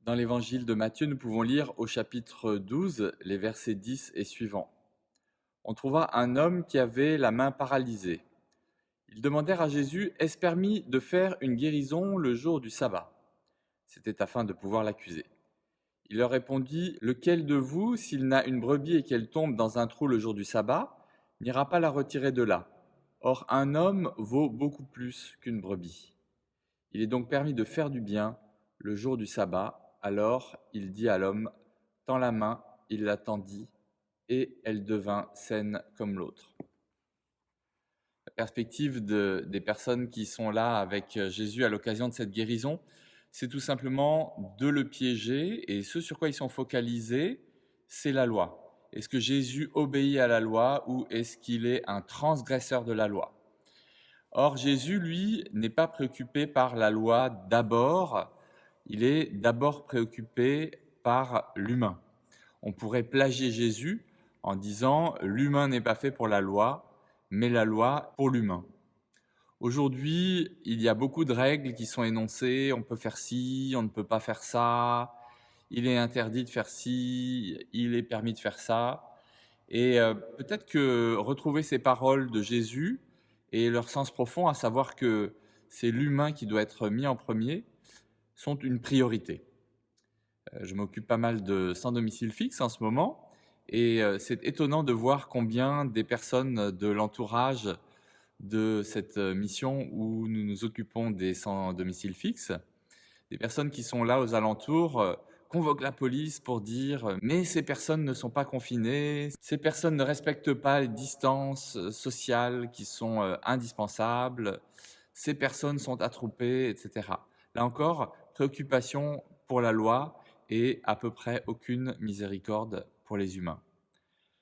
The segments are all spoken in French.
Dans l'évangile de Matthieu, nous pouvons lire au chapitre 12, les versets 10 et suivants. On trouva un homme qui avait la main paralysée. Ils demandèrent à Jésus, « Est-ce permis de faire une guérison le jour du sabbat ?» C'était afin de pouvoir l'accuser. Il leur répondit, « Lequel de vous, s'il n'a une brebis et qu'elle tombe dans un trou le jour du sabbat, n'ira pas la retirer de là? Or, un homme vaut beaucoup plus qu'une brebis. Il est donc permis de faire du bien le jour du sabbat. » Alors il dit à l'homme, « Tends la main », il la tendit, et elle devint saine comme l'autre. La perspective des personnes qui sont là avec Jésus à l'occasion de cette guérison, c'est tout simplement de le piéger, et ce sur quoi ils sont focalisés, c'est la loi. Est-ce que Jésus obéit à la loi ou est-ce qu'il est un transgresseur de la loi ? Or, Jésus, lui, n'est pas préoccupé par la loi d'abord, il est d'abord préoccupé par l'humain. On pourrait plagier Jésus en disant « l'humain n'est pas fait pour la loi, mais la loi pour l'humain ». Aujourd'hui, il y a beaucoup de règles qui sont énoncées, on peut faire ci, on ne peut pas faire ça, il est interdit de faire ci, il est permis de faire ça. Et peut-être que retrouver ces paroles de Jésus et leur sens profond, à savoir que c'est l'humain qui doit être mis en premier, sont une priorité. Je m'occupe pas mal de sans domicile fixe en ce moment, et c'est étonnant de voir combien des personnes de l'entourage de cette mission où nous nous occupons des sans domicile fixe, des personnes qui sont là aux alentours, convoquent la police pour dire mais ces personnes ne sont pas confinées, ces personnes ne respectent pas les distances sociales qui sont indispensables, ces personnes sont attroupées, etc. Là encore, préoccupation pour la loi et à peu près aucune miséricorde pour les humains.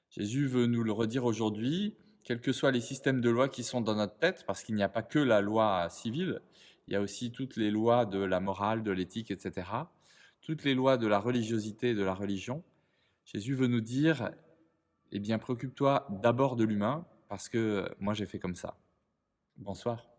Jésus veut nous le redire aujourd'hui, quels que soient les systèmes de loi qui sont dans notre tête, parce qu'il n'y a pas que la loi civile, il y a aussi toutes les lois de la morale, de l'éthique, etc., toutes les lois de la religiosité et de la religion. Jésus veut nous dire, eh bien, préoccupe-toi d'abord de l'humain, parce que moi j'ai fait comme ça. Bonsoir.